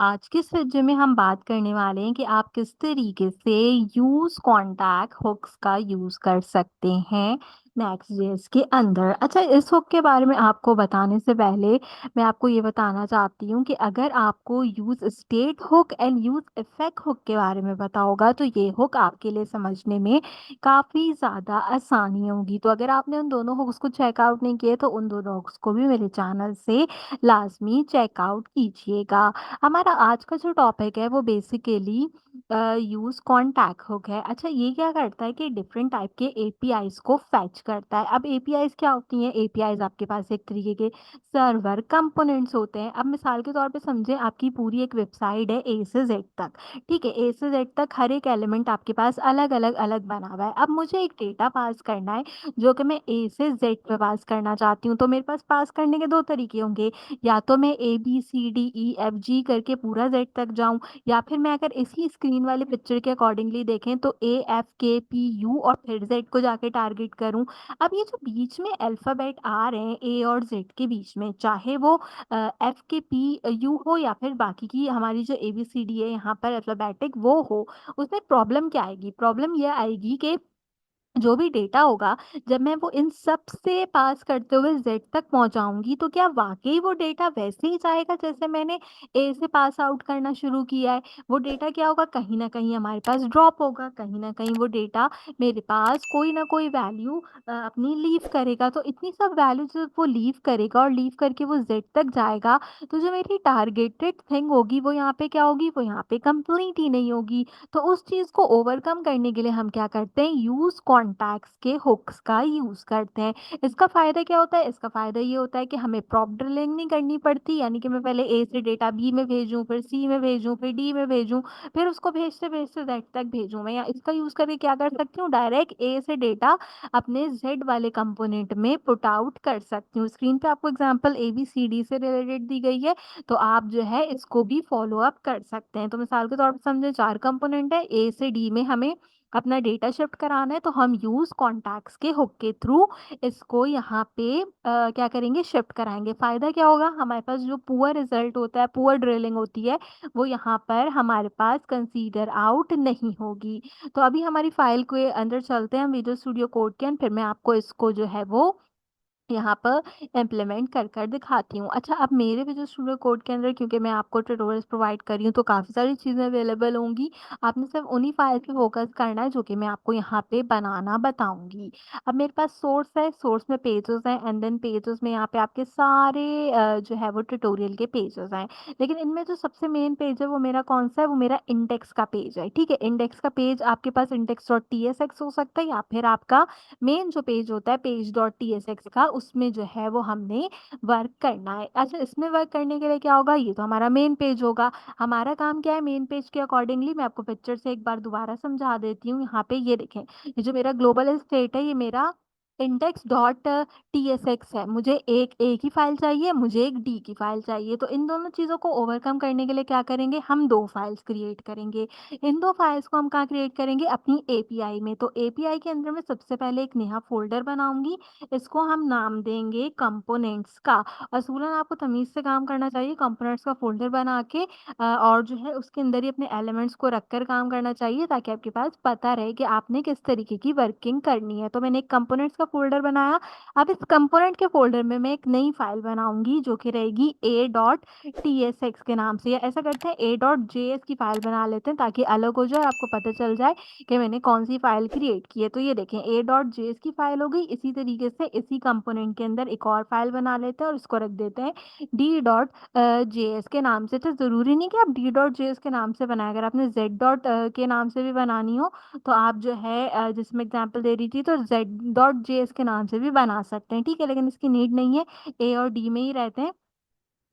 आज के इस वीडियो में हम बात करने वाले हैं कि आप किस तरीके से यूज कॉन्टैक्ट हुक्स का यूज कर सकते हैं नेक्स्ट.जेएस के अंदर। अच्छा, इस हुक के बारे में आपको बताने से पहले मैं आपको ये बताना चाहती हूँ कि अगर आपको use state hook and use effect hook के बारे में पता होगा तो ये हुक आपके लिए समझने में काफ़ी ज़्यादा आसानी होगी। तो अगर आपने उन दोनों हुक्स को चेकआउट नहीं किए तो उन दोनों हुक्स को भी मेरे चैनल से लाजमी चेकआउट कीजिएगा। हमारा आज का जो टॉपिक है वो बेसिकली यूज कॉन्टैक्ट हुक है। अच्छा, ये क्या करता है कि डिफरेंट टाइप के एपीआईज को फैच करता है। अब एपीआईज क्या होती हैं? एपीआईज आपके पास एक तरीके के सर्वर कंपोनेंट्स होते हैं। अब मिसाल के तौर पे समझें, आपकी पूरी एक वेबसाइट है ए से जेड तक। ठीक है, ए से जेड तक हर एक एलिमेंट आपके पास अलग अलग अलग बना हुआ है। अब मुझे एक डेटा पास करना है जो कि मैं ए से जेड पे पास करना चाहती हूँ। तो मेरे पास पास करने के दो तरीके होंगे, या तो मैं A B C D E F G करके पूरा जेड तक जाऊं, या फिर मैं अगर इसी स्क्रीन वाले पिक्चर के अकॉर्डिंगली देखें तो ए एफ के पी यू और फिर जेड को जाके टारगेट करूं। अब ये जो बीच में अल्फाबेट आ रहे हैं ए और जेड के बीच में, चाहे वो एफ के पी यू हो या फिर बाकी की हमारी जो ए बी सी डी है यहाँ पर अल्फाबेटिक वो हो, उसमें प्रॉब्लम क्या आएगी? प्रॉब्लम ये आएगी कि जो भी डेटा होगा, जब मैं वो इन सब से पास करते हुए जेड तक पहुंचाऊंगी तो क्या वाकई वो डेटा वैसे ही जाएगा जैसे मैंने ए से पास आउट करना शुरू किया है? वो डेटा क्या होगा? कहीं ना कहीं हमारे पास ड्रॉप होगा, कहीं ना कहीं वो डेटा मेरे पास कोई ना कोई वैल्यू अपनी लीव करेगा। तो इतनी सब वैल्यू जब वो लीव करेगा और लीव करके वो जेड तक जाएगा, तो जो मेरी टारगेटेड थिंग होगी वो यहाँ पे क्या होगी? वो यहाँ पे कंप्लीट ही नहीं होगी। तो उस चीज को ओवरकम करने के लिए हम क्या करते हैं? यूज कॉन्टैक्ट्स के हुक्स का यूज करते हैं। इसका फायदा क्या होता है? इसका फायदा ये होता है कि हमें प्रॉप ड्रिलिंग नहीं करनी पड़ती, यानी कि मैं पहले ए से डेटा बी में भेजूं, फिर सी में भेजूं, फिर डी में भेजूं, फिर उसको भेजते भेजते जेड तक भेजूं। मैं या इसका यूज करके क्या कर सकती हूँ? डायरेक्ट ए से डेटा अपने जेड वाले कंपोनेंट में पुट आउट कर सकती हूँ। स्क्रीन पे आपको example A B C D से रिलेटेड दी गई है, तो आप जो है इसको भी फॉलो अप कर सकते हैं। तो मिसाल के तौर पर समझे, 4 कंपोनेंट है, ए से डी में हमें अपना डेटा शिफ्ट कराना है, तो हम यूज कॉन्टैक्ट्स के हुक के थ्रू इसको यहाँ पे क्या करेंगे? शिफ्ट कराएंगे। फायदा क्या होगा? हमारे पास जो पुअर रिजल्ट होता है, पुअर ड्रिलिंग होती है, वो यहाँ पर हमारे पास कंसीडर आउट नहीं होगी। तो अभी हमारी फाइल के अंदर चलते हैं हम विजुअल स्टूडियो कोड के अंदर, फिर मैं आपको इसको जो है वो यहाँ पर इम्प्लीमेंट कर कर दिखाती हूँ। अच्छा, अब मेरे विजुअल स्टूडियो कोड के अंदर क्योंकि मैं आपको ट्यूटोरियल्स प्रोवाइड कर रही हूँ तो काफ़ी सारी चीज़ें अवेलेबल होंगी। आपने सिर्फ उन्हीं फाइल पे फोकस करना है जो कि मैं आपको यहाँ पे बनाना बताऊंगी। अब मेरे पास सोर्स है, सोर्स में पेजेस हैं, एंड देन पेजेस में यहाँ पे आपके सारे जो है वो ट्यूटोरियल के पेजेस हैं। लेकिन इनमें जो सबसे मेन पेज है वो मेरा कौन सा है? वो मेरा इंडेक्स का पेज है। ठीक है, इंडेक्स का पेज आपके पास index dot T S X हो सकता है, या फिर आपका मेन जो पेज होता है page dot T S x का, उसमें जो है वो हमने वर्क करना है। अच्छा, इसमें वर्क करने के लिए क्या होगा? ये तो हमारा मेन पेज होगा। हमारा काम क्या है? मेन पेज के अकॉर्डिंगली मैं आपको पिक्चर से एक बार दोबारा समझा देती हूँ। यहाँ पे ये देखें, ये जो मेरा ग्लोबल स्टेट है, ये मेरा index dot T S x है। मुझे एक ए की फाइल चाहिए, मुझे एक डी की फाइल चाहिए। तो इन दोनों चीज़ों को ओवरकम करने के लिए क्या करेंगे? हम दो फाइल्स क्रिएट करेंगे। इन दो फाइल्स को हम कहाँ क्रिएट करेंगे? अपनी एपीआई में। तो एपीआई के अंदर मैं सबसे पहले एक नया फोल्डर बनाऊंगी, इसको हम नाम देंगे कंपोनेंट्स का। असूलन आपको तमीज से काम करना चाहिए, कंपोनेंट्स का फोल्डर बना के और जो है उसके अंदर ही अपने एलिमेंट्स को रखकर काम करना चाहिए, ताकि आपके पास पता रहे कि आपने किस तरीके की वर्किंग करनी है। तो मैंने एक कंपोनेंट्स का फोल्डर बनाया। अब इस कंपोनेंट के फोल्डर में मैं एक नई फाइल बनाऊंगी जो कि रहेगी ए डॉट टी एस एक्स के नाम से, या ऐसा करते हैं ए डॉट जे एस की फाइल बना लेते हैं ताकि अलग हो जाए और आपको पता चल जाए कि मैंने कौन सी फाइल क्रिएट की है। तो ये देखें, ए डॉट जेएस की फाइल हो गई। इसी तरीके से इसी कंपोनेंट के अंदर एक और फाइल बना लेते हैं और इसको रख देते हैं डी डॉट जेएस के नाम से। तो जरूरी नहीं कि आप डी डॉट जेएस के नाम से बनाए, अगर आपने जेड डॉट के नाम से भी बनानी हो तो आप जो है जिसमें एग्जांपल दे रही थी तो जेड डॉट जेएस के नाम से भी बना सकते हैं। ठीक है, लेकिन इसकी नीड नहीं है, ए और डी में ही रहते हैं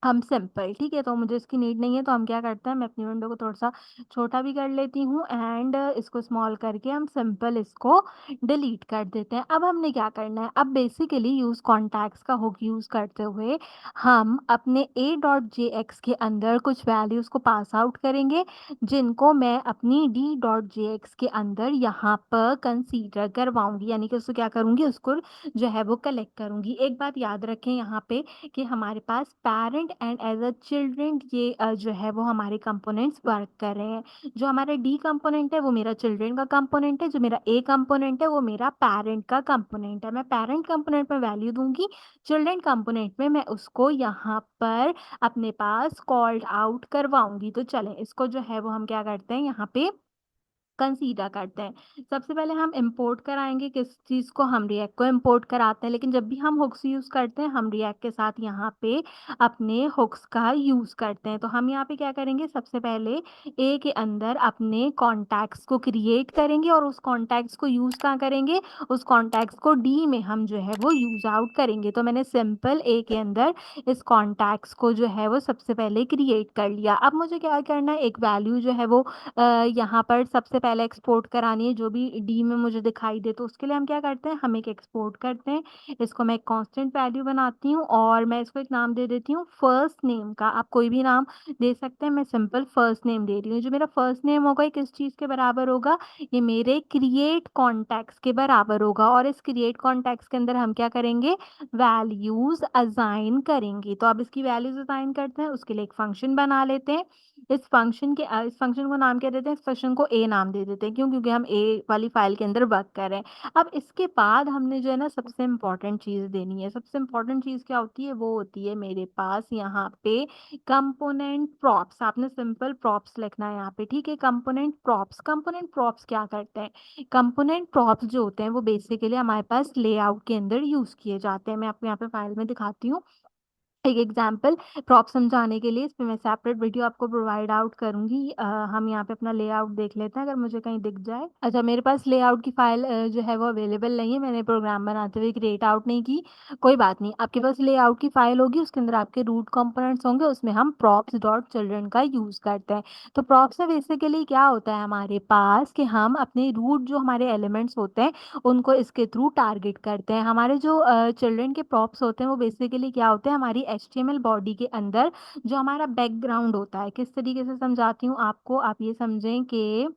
हम सिंपल। ठीक है, तो मुझे इसकी नीड नहीं है, तो हम क्या करते हैं, मैं अपनी विंडो को थोड़ा सा छोटा भी कर लेती हूँ एंड इसको स्मॉल करके हम सिंपल इसको डिलीट कर देते हैं। अब हमने क्या करना है? अब बेसिकली यूज कॉन्टैक्ट्स का हुक यूज करते हुए हम अपने ए डॉट जे एक्स के अंदर कुछ वैल्यूज को पास आउट करेंगे, जिनको मैं अपनी डी डॉट जे एक्स के अंदर यहाँ पर कंसीडर करवाऊंगी, यानी कि उसको क्या करूंगी? उसको जो है वो कलेक्ट करूंगी। एक बात याद रखें यहाँ पे कि हमारे पास parent component and as a children ये जो है वो हमारे कंपोनेंट्स वर्क कर रहे हैं। जो हमारा डी कंपोनेंट है वो मेरा चिल्ड्रन का कंपोनेंट है, जो मेरा ए कंपोनेंट है वो मेरा पेरेंट का कंपोनेंट है। मैं पेरेंट कंपोनेंट में वैल्यू दूंगी, चिल्ड्रन कंपोनेंट में मैं उसको यहाँ पर अपने पास कॉल्ड आउट करवाऊंगी। तो चलें इसको जो है वो हम क्या करते हैं यहाँ पे कंसीडर करते हैं। सबसे पहले हम इंपोर्ट कराएँगे किस चीज़ को, हम रिएक्ट को इंपोर्ट कराते हैं, लेकिन जब भी हम हुक्स यूज़ करते हैं, हम रिएक्ट के साथ यहाँ पे अपने हुक्स का यूज़ करते हैं। तो हम यहाँ पे क्या करेंगे, सबसे पहले ए के अंदर अपने कॉन्टैक्ट्स को क्रिएट करेंगे और उस कॉन्टैक्ट्स को यूज़ कहाँ करेंगे, उस कॉन्टैक्ट्स को डी में हम जो है वो यूज़ आउट करेंगे। तो मैंने सिंपल ए के अंदर इस कॉन्टैक्ट्स को जो है वो सबसे पहले क्रिएट कर लिया। अब मुझे क्या करना है, एक वैल्यू जो है वो यहाँ पर सबसे पहले एक्सपोर्ट करानी है, जो भी डी में मुझे दिखाई दे। तो उसके लिए हम क्या करते हैं, हम एक एक्सपोर्ट करते हैं। इसको मैं एक कांस्टेंट वैल्यू बनाती हूँ और मैं इसको एक नाम दे देती हूँ फर्स्ट नेम का। आप कोई भी नाम दे सकते हैं, मैं सिंपल फर्स्ट नेम दे रही हूँ। जो मेरा फर्स्ट नेम होगा ये किस चीज़ के बराबर होगा, ये मेरे क्रिएट कॉन्टैक्ट्स के बराबर होगा। और इस क्रिएट कॉन्टैक्ट्स के अंदर हम क्या करेंगे, वैल्यूज़ असाइन करेंगे। तो अब इसकी वैल्यूज़ असाइन करते हैं, उसके लिए एक फंक्शन बना लेते हैं। इस फंक्शन को नाम क्या देते हैं, इस फंक्शन को ए नाम दे देते हैं। क्यों? क्योंकि हम ए वाली फाइल के अंदर वर्क कर रहे हैं। अब इसके बाद हमने जो है ना सबसे इम्पोर्टेंट चीज़ देनी है। सबसे इम्पोर्टेंट चीज़ क्या होती है, वो होती है मेरे पास यहाँ पे कंपोनेंट प्रॉप्स। आपने सिंपल प्रॉप्स लिखना है यहाँ पे, ठीक है। कंपोनेंट प्रॉप्स क्या करते हैं, कंपोनेंट प्रॉप्स जो होते हैं वो बेसिकली हमारे पास लेआउट के अंदर यूज़ किए जाते हैं। मैं आपको यहाँ पे फाइल में दिखाती हूँ एक एग्जाम्पल प्रॉप समझाने के लिए। इसमें मैं सेपरेट वीडियो आपको प्रोवाइड आउट करूँगी। हम यहाँ पे अपना लेआउट देख लेते हैं, अगर मुझे कहीं दिख जाए। अच्छा, मेरे पास लेआउट की फाइल जो है वो अवेलेबल नहीं है, मैंने प्रोग्राम बनाते हुए क्रिएट आउट नहीं की। कोई बात नहीं, आपके पास लेआउट की फाइल होगी, उसके अंदर आपके रूट कंपोनेंट्स होंगे, उसमें हम प्रॉप्स डॉट चिल्ड्रन का यूज़ करते हैं। तो प्रॉप्स में बेसिकली क्या होता है हमारे पास, कि हम अपने रूट जो हमारे एलिमेंट्स होते हैं उनको इसके थ्रू टारगेट करते हैं। हमारे जो चिल्ड्रन के प्रॉप्स होते हैं वो बेसिकली क्या होते हैं, हमारी एचटीएमएल बॉडी के अंदर जो हमारा बैकग्राउंड होता है। किस तरीके से समझाती हूँ आपको, आप ये समझें कि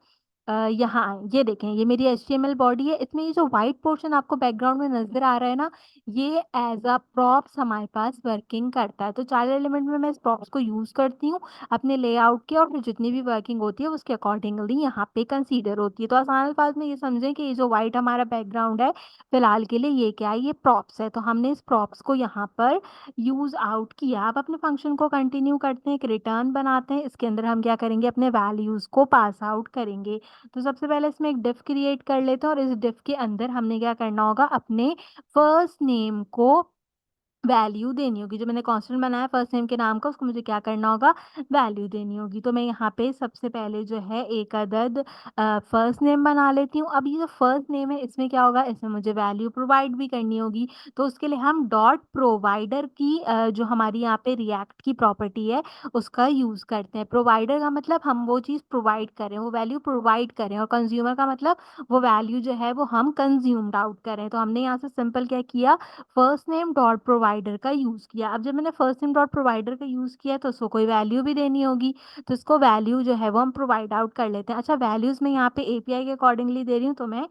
यहाँ आएँ, ये देखें, ये मेरी एचटीएमएल बॉडी है। इसमें ये जो व्हाइट पोर्शन आपको बैकग्राउंड में नज़र आ रहा है ना, ये एज़ अ प्रॉप्स हमारे पास वर्किंग करता है। तो चाइल्ड एलिमेंट में मैं इस प्रॉप्स को यूज़ करती हूँ अपने लेआउट के, और फिर जितनी भी वर्किंग होती है उसके अकॉर्डिंगली यहाँ पे कंसीडर होती है। तो आसान अल्फाज में ये समझें कि ये जो व्हाइट हमारा बैकग्राउंड है, फिलहाल के लिए ये क्या है, ये प्रॉप्स है। तो हमने इस प्रॉप्स को यहाँ पर यूज़ आउट किया। अब अपने फंक्शन को कंटिन्यू करते हैं, एक रिटर्न बनाते हैं। इसके अंदर हम क्या करेंगे, अपने वैल्यूज़ को पास आउट करेंगे। तो सबसे पहले इसमें एक डिफ क्रिएट कर लेते हैं और इस डिफ के अंदर हमने क्या करना होगा, अपने फर्स्ट नेम को वैल्यू देनी होगी। जो मैंने कांस्टेंट बनाया फर्स्ट नेम के नाम का, उसको मुझे क्या करना होगा, वैल्यू देनी होगी। तो मैं यहाँ पे सबसे पहले जो है एक अदद फर्स्ट नेम बना लेती हूँ। अब ये जो फर्स्ट नेम है इसमें क्या होगा, इसमें मुझे वैल्यू प्रोवाइड भी करनी होगी। तो उसके लिए हम डॉट प्रोवाइडर की जो हमारी यहाँ पे रिएक्ट की प्रॉपर्टी है उसका यूज़ करते हैं। प्रोवाइडर का मतलब हम वो चीज़ प्रोवाइड करें, वो वैल्यू प्रोवाइड करें, और कंज्यूमर का मतलब वो वैल्यू जो है वो हम कंज्यूम्ड आउट करें। तो हमने यहाँ से सिंपल क्या किया, फर्स्ट नेम डॉट प्रोवाइडर का यूज़ किया। अब जब मैंने फर्स्ट नेम डॉट प्रोवाइडर का यूज़ किया तो उसको कोई वैल्यू भी देनी होगी, तो इसको वैल्यू जो है वो हम प्रोवाइड आउट कर लेते हैं। अच्छा, वैल्यूज़ मैं यहाँ पे एपीआई के अकॉर्डिंगली दे रही हूँ, तो मैं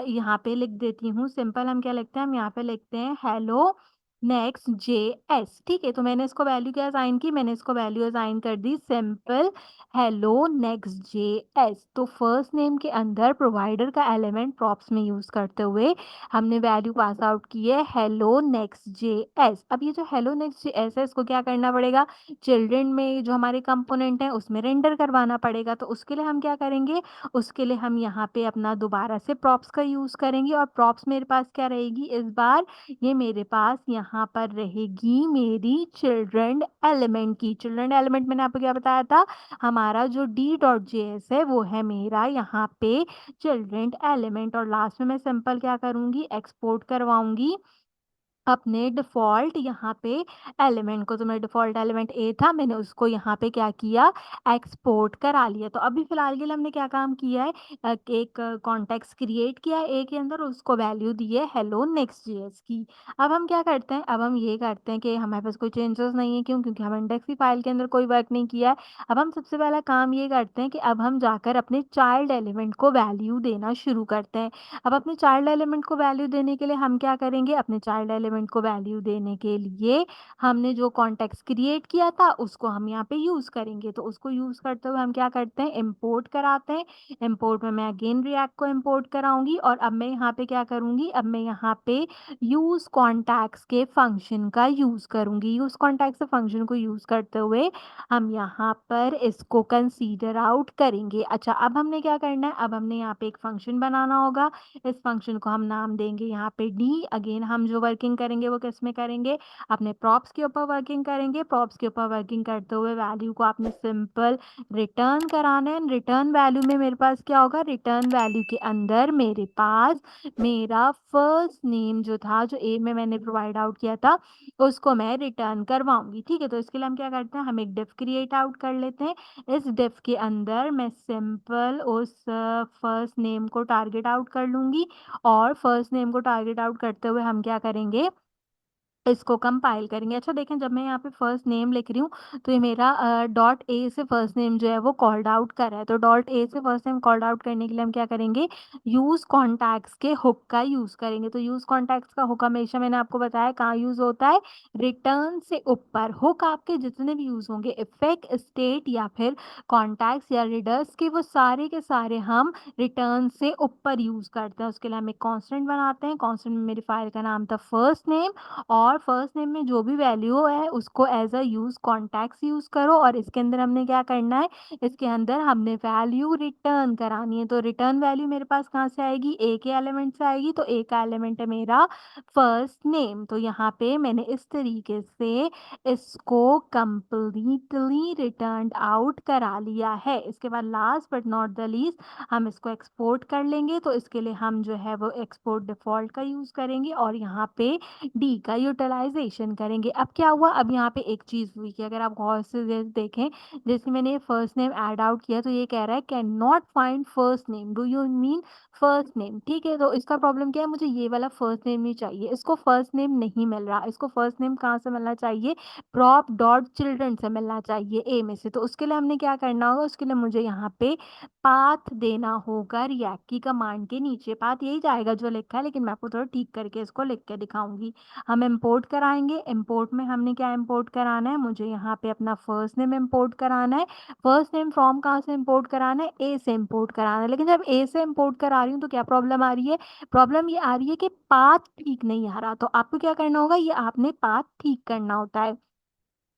यहाँ पे लिख देती हूँ सिंपल। हम क्या लिखते हैं, हम यहाँ पे लिखते हैं हेलो नेक्स्ट जेएस, ठीक है। तो मैंने इसको वैल्यू क्या असाइन की, मैंने इसको वैल्यू असाइन कर दी सिंपल हेलो नेक्स्ट जेएस। तो फर्स्ट नेम के अंदर प्रोवाइडर का एलिमेंट प्रॉप्स में यूज़ करते हुए हमने वैल्यू पास आउट की है हेलो नेक्स्ट जेएस। अब ये जो हेलो नेक्स्ट जेएस है इसको क्या करना पड़ेगा, चिल्ड्रन में जो हमारे कंपोनेंट हैं उसमें रेंडर करवाना पड़ेगा। तो उसके लिए हम क्या करेंगे, उसके लिए हम यहाँ पे अपना दोबारा से प्रॉप्स का यूज़ करेंगे। और प्रॉप्स मेरे पास क्या रहेगी इस बार, ये मेरे पास यहाँ पर रहेगी मेरी चिल्ड्रन एलिमेंट की। चिल्ड्रन एलिमेंट मैंने आपको क्या बताया था, हमारा जो डी डॉट जेएस है वो है मेरा यहाँ पे चिल्ड्रन एलिमेंट। और लास्ट में मैं सिंपल क्या करूँगी, एक्सपोर्ट करवाऊँगी अपने डिफ़ॉल्ट यहाँ पे एलिमेंट को। तो मेरा डिफ़ॉल्ट एलिमेंट ए था, मैंने उसको यहाँ पे क्या किया, एक्सपोर्ट करा लिया। तो अभी फ़िलहाल के लिए हमने क्या काम किया है, एक कॉन्टेक्स्ट क्रिएट किया है ए के अंदर, उसको वैल्यू दी है हेलो नेक्स्ट जेएस की। अब हम क्या करते हैं, अब हम ये करते हैं कि हमारे पास कोई चेंजेस नहीं है। क्यों? क्योंकि हम इंडेक्स की फ़ाइल के अंदर कोई वर्क नहीं किया है। अब हम सबसे पहला काम ये करते हैं कि अब हम जाकर अपने चाइल्ड एलिमेंट को वैल्यू देना शुरू करते हैं। अब अपने चाइल्ड एलिमेंट को वैल्यू देने के लिए हम क्या करेंगे, अपने चाइल्ड एलिमेंट एलिमेंट को वैल्यू देने के लिए हमने जो कॉन्टेक्स्ट क्रिएट किया था उसको हम यहाँ पे यूज़ करेंगे। तो उसको यूज़ करते हुए हम क्या करते हैं, इम्पोर्ट कराते हैं। इम्पोर्ट में मैं अगेन रिएक्ट को इम्पोर्ट कराऊंगी और अब मैं यहाँ पे क्या करूँगी, अब मैं यहाँ पे यूज़ कॉन्टैक्ट्स के फंक्शन का यूज़ करूँगी। यूज़ कॉन्टैक्ट्स के फंक्शन को यूज़ करते हुए हम यहाँ पर इसको कंसीडर आउट करेंगे। अच्छा, अब हमने क्या करना है, अब हमने यहाँ पे एक फंक्शन बनाना होगा। इस फंक्शन को हम नाम देंगे यहाँ पे डी। अगेन हम जो वर्किंग करेंगे वो किस में करेंगे, अपने प्रॉप्स के ऊपर वर्किंग करेंगे। प्रॉप्स के ऊपर वर्किंग करते हुए वैल्यू को आपने सिंपल रिटर्न कराना है। रिटर्न वैल्यू में मेरे पास क्या होगा, रिटर्न वैल्यू के अंदर मेरे पास मेरा फर्स्ट नेम जो था, जो ए में मैंने प्रोवाइड आउट किया था, उसको मैं रिटर्न करवाऊंगी। ठीक है, तो इसके लिए हम क्या करते हैं, हम एक डिफ क्रिएट आउट कर लेते हैं। इस डिफ के अंदर मैं सिंपल उस फर्स्ट नेम को टारगेट आउट कर लूंगी और फर्स्ट नेम को टारगेट आउट करते हुए हम क्या करेंगे, इसको कंपाइल करेंगे। अच्छा देखें, जब मैं यहाँ पे फर्स्ट नेम लिख रही हूँ तो ये मेरा डॉट ए से फर्स्ट नेम जो है वो कॉल्ड आउट कर रहा है। तो डॉट ए से फर्स्ट नेम कॉल्ड आउट करने के लिए हम क्या करेंगे, यूज कॉन्टैक्ट्स के हुक का यूज करेंगे। तो यूज कॉन्टैक्ट्स का हुक हमेशा मैंने आपको बताया कहाँ यूज होता है, रिटर्न से ऊपर। हुक आपके जितने भी यूज होंगे, इफेक्ट, स्टेट या फिर कॉन्टैक्ट्स या रीडर्स के, वो सारे के सारे हम रिटर्न से ऊपर यूज करते हैं। उसके लिए हम एक कॉन्स्टेंट बनाते हैं। कॉन्स्टेंट में मेरी फाइल का नाम था फर्स्ट नेम, और फर्स्ट नेम में जो भी वैल्यू है उसको as a use contacts use करो। और इसके अंदर हमने क्या करना है, इसके अंदर हमने वैल्यू रिटर्न करानी है। तो रिटर्न वैल्यू मेरे पास कहाँ से आएगी, ए के एलिमेंट से आएगी। तो ए का एलिमेंट है मेरा फर्स्ट नेम। तो यहाँ पे मैंने इस तरीके से इसको कंप्लीटली रिटर्न आउट करा लिया है। इसके बाद last but not the least हम इसको एक्सपोर्ट कर लेंगे। तो इसके लिए हम जो है वो एक्सपोर्ट डिफॉल्ट का यूज करेंगे और यहाँ पे डी का यूटिलाइजेशन करेंगे। अब क्या हुआ, अब यहाँ पे एक चीज हुई कि अगर आप गौर से देखें, जैसे मैंने फर्स्ट नेम ऐड आउट किया तो ये कह रहा है can not find first name, do you mean first name. ठीक है, तो इसका प्रॉब्लम क्या है, मुझे ये वाला फर्स्ट नेम नहीं चाहिए, इसको फर्स्ट नेम नहीं मिल रहा। इसको फर्स्ट नेम कहाँ से मिलना चाहिए, प्रॉप डॉट चिल्ड्रन से मिलना चाहिए, ए में से। तो उसके लिए हमने क्या करना होगा, उसके लिए मुझे यहाँ पे पाथ देना होगा रिएक्ट की कमांड के नीचे। पाथ यही जाएगा जो लिखा है, लेकिन मैं आपको थोड़ा ठीक करके इसको लिख के दिखाऊंगी। हम इंपोर्ट कराएंगे। इंपोर्ट में हमने क्या इंपोर्ट कराना है, मुझे यहाँ पे अपना फर्स्ट नेम इंपोर्ट कराना है। फर्स्ट नेम फ्रॉम कहाँ से इंपोर्ट कराना है, ए से इंपोर्ट कराना है। लेकिन जब ए से इंपोर्ट करा रही हूँ तो क्या प्रॉब्लम आ रही है, प्रॉब्लम ये आ रही है कि पाथ ठीक नहीं आ रहा। तो आपको क्या करना होगा, ये आपने पाथ ठीक करना होता है।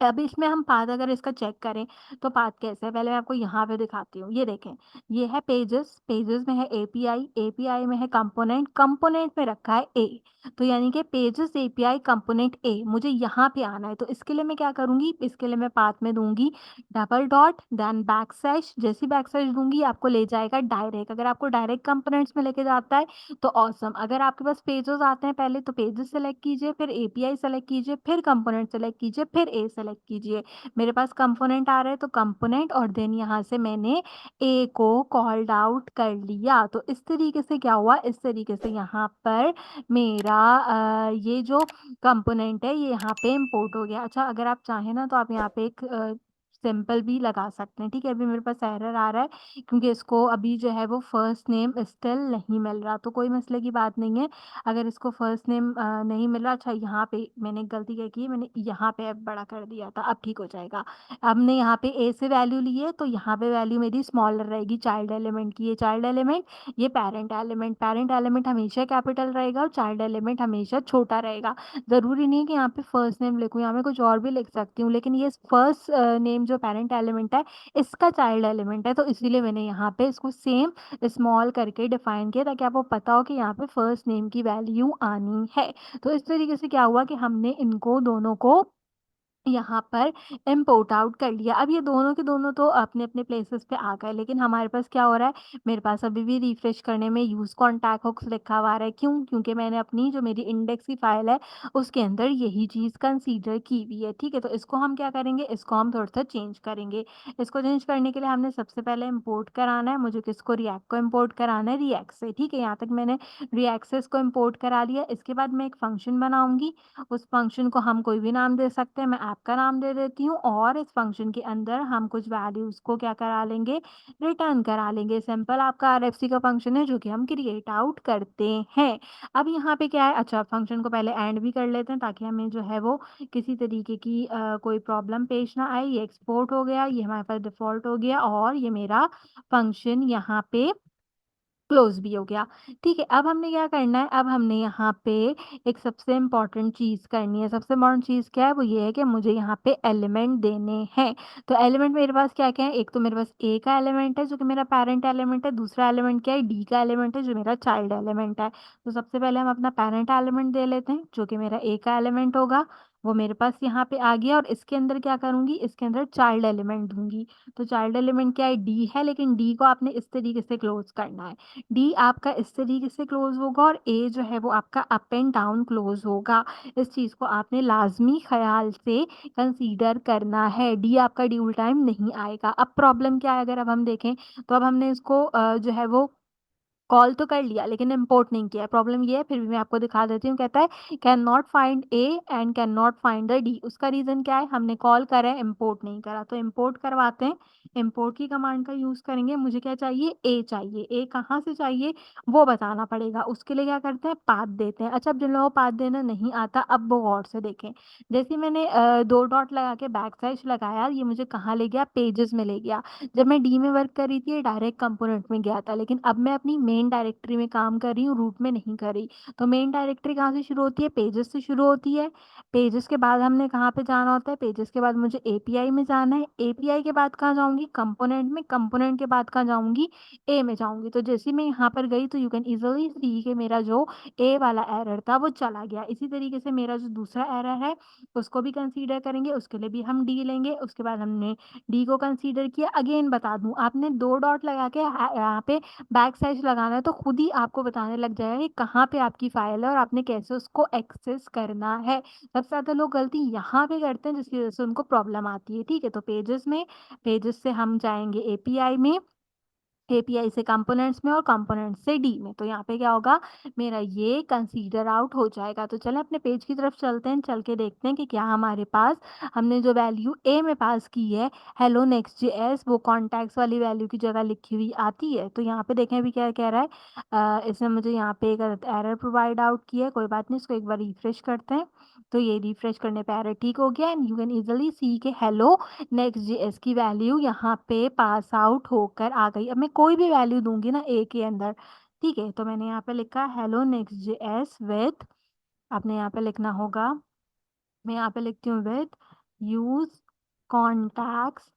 अब इसमें हम पाथ अगर इसका चेक करें तो पाथ कैसे है, पहले मैं आपको यहाँ पे दिखाती हूँ। ये देखें, ये है पेजेस, पेजेस में है एपीआई, एपीआई में है कंपोनेंट, कंपोनेंट में रखा है ए। तो यानी कि पेजेस एपीआई कंपोनेंट ए, मुझे यहाँ पे आना है। तो इसके लिए मैं क्या करूँगी, इसके लिए मैं पाथ में दूंगी double dot then backslash. जैसी बैक स्लैश दूंगी आपको ले जाएगा डायरेक्ट। अगर आपको डायरेक्ट कंपोनेंट्स में लेके जाता है तो ऑसम। अगर आपके पास पेजेस आते हैं पहले, तो पेजेस सेलेक्ट कीजिए, फिर एपीआई सेलेक्ट कीजिए, फिर कंपोनेंट सेलेक्ट कीजिए, फिर ए सेलेक्ट कीजिए। मेरे पास कंपोनेंट आ रहा है तो कंपोनेंट, और देन यहाँ से मैंने ए को कॉल्ड आउट कर लिया। तो इस तरीके से क्या हुआ, इस तरीके से यहाँ पर मेरा ये जो कंपोनेंट है ये यहाँ पे इंपोर्ट हो गया। अच्छा, अगर आप चाहें ना तो आप यहाँ पे एक सिंपल भी लगा सकते हैं। ठीक है, अभी मेरे पास एरर आ रहा है क्योंकि इसको अभी जो है वो फर्स्ट नेम स्टिल नहीं मिल रहा। तो कोई मसले की बात नहीं है अगर इसको फर्स्ट नेम नहीं मिल रहा। अच्छा, यहाँ पे मैंने एक गलती क्या की, मैंने यहाँ पे एफ बड़ा कर दिया था, अब ठीक हो जाएगा। अब हमने यहाँ पे ए से वैल्यू ली है तो यहाँ पे वैल्यू मेरी स्मॉलर रहेगी चाइल्ड एलिमेंट की। ये चाइल्ड एलिमेंट, ये पेरेंट एलिमेंट, पेरेंट एलिमेंट हमेशा कैपिटल रहेगा और चाइल्ड एलिमेंट हमेशा छोटा रहेगा। जरूरी नहीं है कि यहाँ पे फर्स्ट नेम लिखूँ, यहाँ मैं कुछ और भी लिख सकती हूँ, लेकिन ये फर्स्ट नेम जो पेरेंट एलिमेंट है इसका चाइल्ड एलिमेंट है, तो इसीलिए मैंने यहाँ पे इसको सेम स्मॉल करके डिफाइन किया ताकि आपको पता हो कि यहाँ पे फर्स्ट नेम की वैल्यू आनी है। तो इस तरीके से क्या हुआ कि हमने इनको दोनों को यहाँ पर इम्पोर्ट आउट कर लिया। अब ये दोनों के दोनों तो अपने अपने प्लेसेस पे आ गए, लेकिन हमारे पास क्या हो रहा है, मेरे पास अभी भी रिफ्रेश करने में यूज कॉन्टैक्ट हुक्स लिखा हुआ आ रहा है। क्यों, क्योंकि मैंने अपनी जो मेरी इंडेक्स की फाइल है उसके अंदर यही चीज कंसीडर की हुई है। ठीक है, तो इसको हम क्या करेंगे, इसको हम थोड़ा सा चेंज करेंगे। इसको चेंज करने के लिए हमने सबसे पहले इम्पोर्ट कराना है, मुझे किसको, रिएक्ट को इम्पोर्ट कराना है रिएक्ट से। ठीक है, यहाँ तक मैंने रिएक्ट से इसको इम्पोर्ट करा लिया। इसके बाद मैं एक फंक्शन बनाऊंगी, उस फंक्शन को हम कोई भी नाम दे सकते हैं। मैं आपका नाम दे देती हूँ और इस फंक्शन के अंदर हम कुछ वैल्यूज़ को क्या करा लेंगे, रिटर्न करा लेंगे। सिंपल आपका आरएफसी का फंक्शन है जो कि हम क्रिएट आउट करते हैं। अब यहाँ पे क्या है, अच्छा फंक्शन को पहले एंड भी कर लेते हैं ताकि हमें जो है वो किसी तरीके की कोई प्रॉब्लम पेश ना आए। ये एक्सपोर्ट हो गया, ये हमारे पास डिफ़ॉल्ट हो गया और ये मेरा फंक्शन यहाँ पे क्लोज़ भी हो गया। ठीक है, अब हमने क्या करना है, अब हमने यहाँ पे एक सबसे इम्पोर्टेंट चीज़ करनी है। सबसे इम्पोर्टेंट चीज़ क्या है, वो ये है कि मुझे यहाँ पे एलिमेंट देने हैं। तो एलिमेंट मेरे पास क्या-क्या है, एक तो मेरे पास ए का एलिमेंट है जो कि मेरा पैरेंट एलिमेंट है, दूसरा एलिमेंट क्या है, डी का एलिमेंट है जो मेरा चाइल्ड एलिमेंट है। तो सबसे पहले हम अपना पैरेंट एलिमेंट दे लेते हैं जो कि मेरा ए का एलिमेंट होगा, वो मेरे पास यहाँ पे आ गया और इसके अंदर क्या करूँगी, इसके अंदर चाइल्ड एलिमेंट दूँगी। तो चाइल्ड एलिमेंट क्या है, डी है, लेकिन डी को आपने इस तरीके से क्लोज़ करना है। डी आपका इस तरीके से क्लोज़ होगा और ए जो है वो आपका अप एंड डाउन क्लोज़ होगा। इस चीज़ को आपने लाज़मी ख़याल से कंसीडर करना है। डी आपका ड्यूल टाइम नहीं आएगा। अब प्रॉब्लम क्या है, अगर अब हम देखें तो अब हमने इसको जो है वो कॉल तो कर लिया लेकिन इम्पोर्ट नहीं किया। प्रॉब्लम ये है, फिर भी मैं आपको दिखा देती हूँ, कहता है can not find A and can not find the D. उसका रीज़न क्या है, हमने कॉल करा है, इम्पोर्ट नहीं करा। तो इम्पोर्ट करवाते हैं, इम्पोर्ट की कमांड का यूज़ करेंगे। मुझे क्या चाहिए, ए चाहिए। ए कहाँ से चाहिए वो बताना पड़ेगा। उसके लिए क्या करते हैं, पाथ देते हैं। अच्छा, अब जिन लोगों को पाथ देना नहीं आता, अब वो गौर से देखें। जैसे मैंने 2 डॉट लगा के बैक स्लैश लगाया, ये मुझे कहाँ ले गया, पेजेस में ले गया। जब मैं डी में वर्क कर रही थी ये डायरेक्ट कंपोनेंट में गया था, लेकिन अब मैं अपनी मेन डायरेक्टरी में काम कर रही हूँ, रूट में नहीं कर रही। तो मेन डायरेक्टरी कहाँ से शुरू होती है, पेजेस से शुरू होती है। पेजेस के बाद हमने कहाँ पे जाना होता है, पेजेस के बाद मुझे एपीआई में जाना है। एपीआई के बाद कहाँ जाऊँगी, कंपोनेंट में। कंपोनेंट के बाद कहाँ जाऊँगी, ए में जाऊँगी। तो जैसे ही मैं यहाँ पर गई तो यू कैन ईज़िली सी कि मेरा जो ए वाला एरर था वो चला गया। इसी तरीके से मेरा जो दूसरा एरर है उसको भी कंसीडर करेंगे, उसके लिए भी हम डी लेंगे। उसके बाद हमने डी को कंसीडर किया। अगेन बता दूँ, आपने 2 डॉट लगा के यहाँ पे बैक स्लैश लगाना है तो खुद ही आपको बताने लग जाएगा कि कहाँ पे आपकी फ़ाइल है और आपने कैसे उसको एक्सेस करना है। सबसे ज़्यादा लोग गलती यहाँ पे करते हैं जिसकी वज़ह से उनको प्रॉब्लम आती है, ठीक है? तो पेजेस में, पेजेस से हम जाएँगे एपीआई में, एपीआई से कंपोनेंट्स में और कंपोनेंट्स से डी में। तो यहाँ पे क्या होगा, मेरा ये कंसीडर आउट हो जाएगा। तो चलें अपने पेज की तरफ चलते हैं, चल के देखते हैं कि क्या हमारे पास हमने जो वैल्यू ए में पास की है, हेलो नेक्स्ट जेएस, वो कॉन्टैक्ट्स वाली वैल्यू की जगह लिखी हुई आती है। तो यहाँ पे देखें अभी क्या कह रहा है, इसने मुझे यहाँ पे एक एरर प्रोवाइड आउट किया है। कोई बात नहीं, इसको एक बार रिफ्रेश करते हैं। तो ये रिफ्रेश करने पे एरर ठीक हो गया एंड यू कैन ईज़िली सी के हेलो नेक्स्ट जेएस की वैल्यू यहाँ पे पास आउट होकर आ गई। अब मैं कोई भी वैल्यू दूँगी ना ए के अंदर, ठीक है? तो मैंने यहाँ पे लिखा हेलो नेक्स्ट जेएस विथ, आपने यहाँ पे लिखना होगा, मैं यहाँ पे लिखती हूँ विथ यूज़ कॉन्टैक्ट्स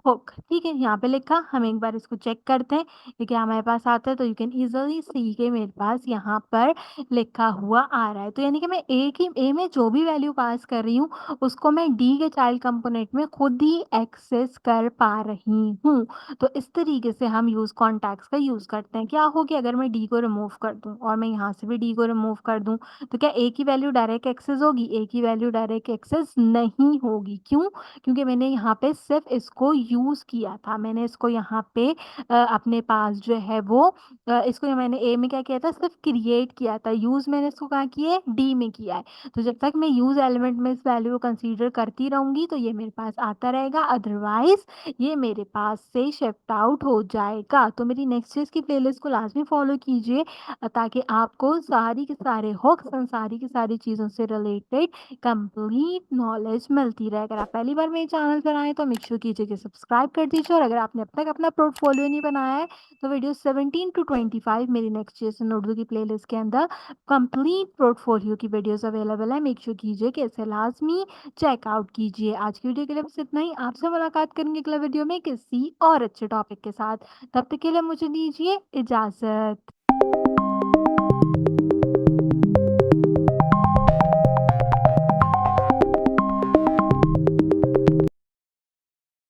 हुक, ठीक है? यहाँ पे लिखा, हम एक बार इसको चेक करते हैं ये क्या हमारे पास आता है। तो यू कैन ईज़िली सी के मेरे पास यहाँ पर लिखा हुआ आ रहा है। तो यानी कि मैं ए में जो भी वैल्यू पास कर रही हूँ उसको मैं डी के चाइल्ड कंपोनेंट में खुद ही एक्सेस कर पा रही हूँ। तो इस तरीके से हम यूज़ कॉन्टैक्ट्स का यूज़ करते हैं। क्या हो गया, अगर मैं डी को रिमूव कर दूँ और मैं यहाँ से भी डी को रिमूव कर दूँ तो क्या ए की वैल्यू डायरेक्ट एक्सेस होगी? ए की वैल्यू डायरेक्ट एक्सेस नहीं होगी। क्यों? क्योंकि मैंने यहाँ पे सिर्फ़ इसको यूज़ किया था। मैंने इसको यहाँ पे अपने पास जो है वो इसको मैंने ए में क्या किया था, सिर्फ़ क्रिएट किया था। यूज़ मैंने इसको कहाँ किया है, डी में किया है। तो जब तक मैं यूज़ एलिमेंट में इस वैल्यू को कंसीडर करती रहूँगी तो ये मेरे पास आता रहेगा, अदरवाइज़ ये मेरे पास से शिफ्ट आउट हो जाएगा। तो मेरी नेक्स्ट चीज़ की प्लेलिस्ट को लाज़मी फ़ॉलो कीजिए ताकि आपको सारी के सारे हुक्स एंड सारी की सारी चीज़ों से रिलेटेड कंप्लीट नॉलेज मिलती रहे। अगर आप पहली बार मेरे चैनल पर आएँ तो मेक श्योर कीजिए कि सब्सक्राइब कर दीजिए और अगर आपने अब तक अपना पोर्टफोलियो नहीं बनाया है तो वीडियो 17 टू 25 मेरी नेक्स्ट जेएस उर्दू की प्लेलिस्ट के अंदर कंप्लीट पोर्टफोलियो की वीडियोस अवेलेबल है। मेक श्योर कीजिए कि इसे लाज़मी चेकआउट कीजिए। आज की वीडियो के लिए बस इतना ही। आपसे मुलाकात करेंगे अगले वीडियो में किसी और अच्छे टॉपिक के साथ। तब तक के लिए मुझे दीजिए इजाज़त।